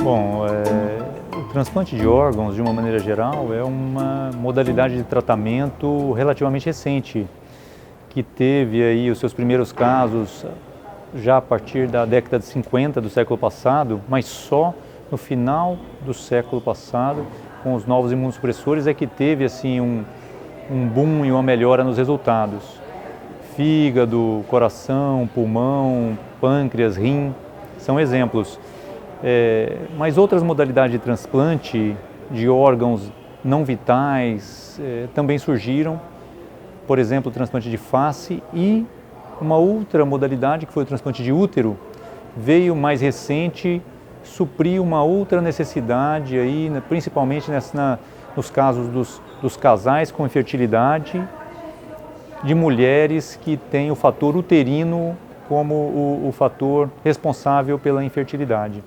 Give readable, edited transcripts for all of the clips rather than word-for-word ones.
Bom, o transplante de órgãos, de uma maneira geral, é uma modalidade de tratamento relativamente recente, que teve aí os seus primeiros casos já a partir da década de 50 do século passado, mas só no final do século passado, com os novos imunossupressores, é que teve assim um boom e uma melhora nos resultados. Fígado, coração, pulmão, pâncreas, rim, são exemplos. Mas outras modalidades de transplante de órgãos não vitais também surgiram, por exemplo, o transplante de face, e uma outra modalidade, que foi o transplante de útero, veio mais recente suprir uma outra necessidade, aí, principalmente nos casos dos casais com infertilidade, de mulheres que têm o fator uterino como o fator responsável pela infertilidade.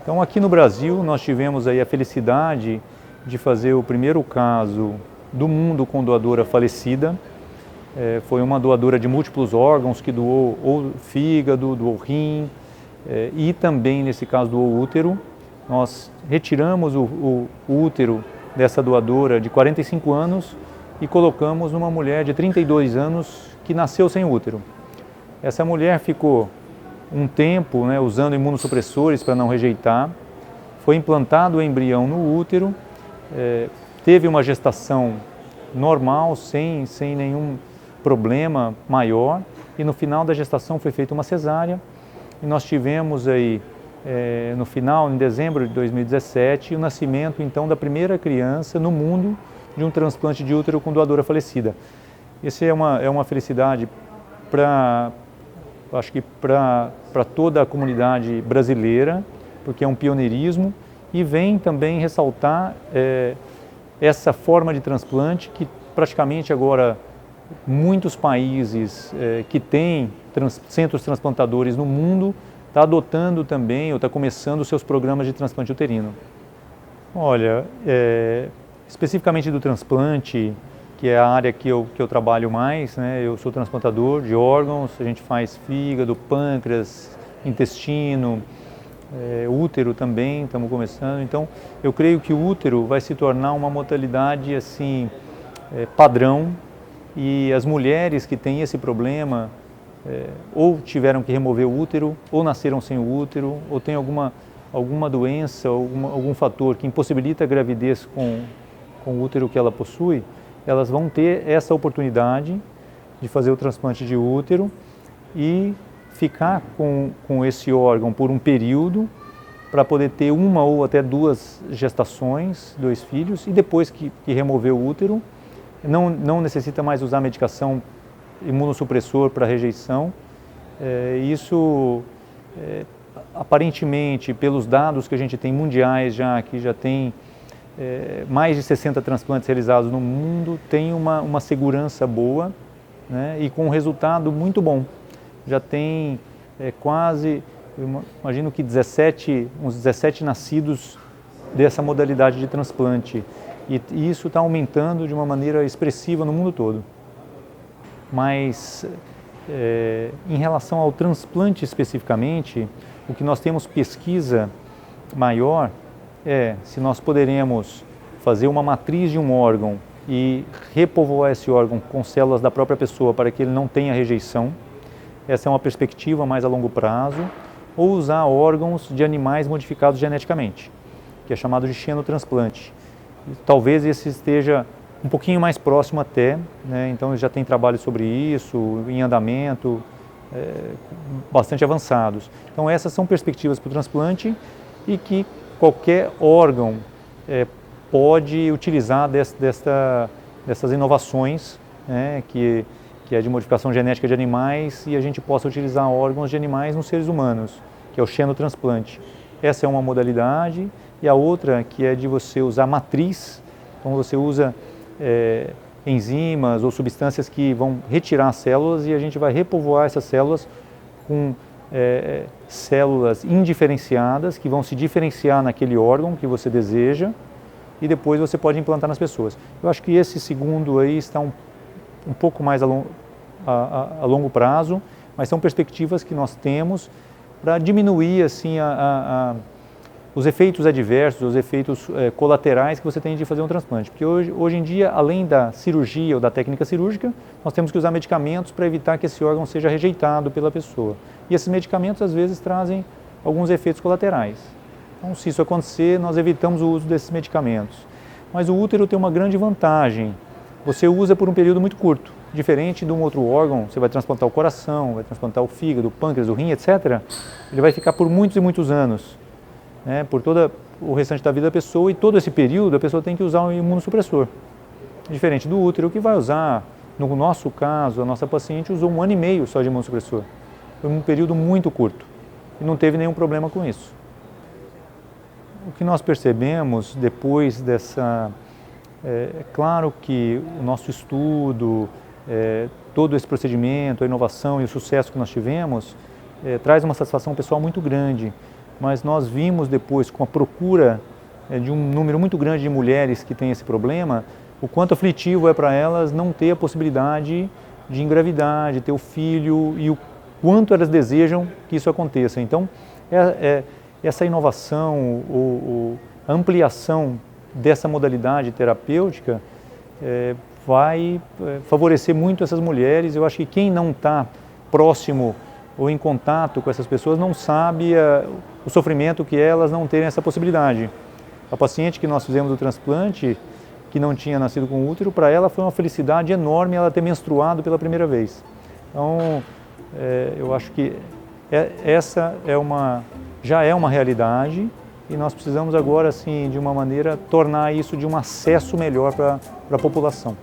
Então, aqui no Brasil, nós tivemos aí a felicidade de fazer o primeiro caso do mundo com doadora falecida. Foi uma doadora de múltiplos órgãos que doou ou fígado, doou rim e também, nesse caso, doou útero. Nós retiramos o útero dessa doadora de 45 anos e colocamos numa mulher de 32 anos que nasceu sem útero. Essa mulher ficou um tempo usando imunossupressores para não rejeitar, foi implantado o embrião no útero, teve uma gestação normal, sem nenhum problema maior, e no final da gestação foi feita uma cesárea, e nós tivemos aí, no final, em dezembro de 2017, o nascimento então da primeira criança no mundo de um transplante de útero com doadora falecida. Essa é uma felicidade acho que para toda a comunidade brasileira, porque é um pioneirismo, e vem também ressaltar essa forma de transplante que praticamente agora muitos países que têm centros transplantadores no mundo está adotando também, ou está começando os seus programas de transplante uterino. Olha, especificamente do transplante, que é a área que eu trabalho mais, eu sou transplantador de órgãos, a gente faz fígado, pâncreas, intestino, útero também, estamos começando. Então, eu creio que o útero vai se tornar uma modalidade assim, padrão, e as mulheres que têm esse problema, ou tiveram que remover o útero, ou nasceram sem o útero, ou têm alguma doença, algum fator que impossibilita a gravidez com o útero que ela possui, elas vão ter essa oportunidade de fazer o transplante de útero e ficar com esse órgão por um período para poder ter uma ou até duas gestações, 2 filhos, e depois que remover o útero, não necessita mais usar medicação imunossupressor para rejeição. Isso, aparentemente, pelos dados que a gente tem mundiais que já tem mais de 60 transplantes realizados no mundo, tem uma segurança boa, e com um resultado muito bom. Já tem quase, imagino que uns 17 nascidos dessa modalidade de transplante. E isso está aumentando de uma maneira expressiva no mundo todo. Mas, em relação ao transplante especificamente, o que nós temos pesquisa maior se nós poderemos fazer uma matriz de um órgão e repovoar esse órgão com células da própria pessoa para que ele não tenha rejeição. Essa é uma perspectiva mais a longo prazo. Ou usar órgãos de animais modificados geneticamente, que é chamado de xenotransplante. Talvez esse esteja um pouquinho mais próximo até, então já tem trabalho sobre isso, em andamento, bastante avançados. Então essas são perspectivas para o transplante e que qualquer órgão pode utilizar dessas inovações, que é de modificação genética de animais, e a gente possa utilizar órgãos de animais nos seres humanos, que é o xenotransplante. Essa é uma modalidade, e a outra que é de você usar matriz, então você usa enzimas ou substâncias que vão retirar as células e a gente vai repovoar essas células com células indiferenciadas que vão se diferenciar naquele órgão que você deseja e depois você pode implantar nas pessoas. Eu acho que esse segundo aí está um pouco mais a longo prazo, mas são perspectivas que nós temos para diminuir assim, os efeitos adversos, os efeitos colaterais que você tem de fazer um transplante. Porque hoje em dia, além da cirurgia ou da técnica cirúrgica, nós temos que usar medicamentos para evitar que esse órgão seja rejeitado pela pessoa. E esses medicamentos, às vezes, trazem alguns efeitos colaterais. Então, se isso acontecer, nós evitamos o uso desses medicamentos. Mas o útero tem uma grande vantagem. Você usa por um período muito curto. Diferente de um outro órgão, você vai transplantar o coração, vai transplantar o fígado, o pâncreas, o rim, etc. Ele vai ficar por muitos e muitos anos, né, por todo o restante da vida da pessoa, e todo esse período a pessoa tem que usar um imunossupressor. Diferente do útero, que vai usar, no nosso caso, a nossa paciente usou 1 ano e meio só de imunossupressor. Foi um período muito curto e não teve nenhum problema com isso. O que nós percebemos depois dessa... É claro que o nosso estudo, todo esse procedimento, a inovação e o sucesso que nós tivemos, traz uma satisfação pessoal muito grande, mas nós vimos depois, com a procura de um número muito grande de mulheres que têm esse problema, o quanto aflitivo é para elas não ter a possibilidade de engravidar, de ter o filho, e o quanto elas desejam que isso aconteça. Então, essa inovação, a ampliação dessa modalidade terapêutica vai favorecer muito essas mulheres. Eu acho que quem não está próximo ou em contato com essas pessoas não sabe o sofrimento que é elas não terem essa possibilidade. A paciente que nós fizemos o transplante, que não tinha nascido com útero, para ela foi uma felicidade enorme ela ter menstruado pela primeira vez. Então, eu acho que essa já é uma realidade, e nós precisamos agora, assim, de uma maneira, tornar isso de um acesso melhor para a população.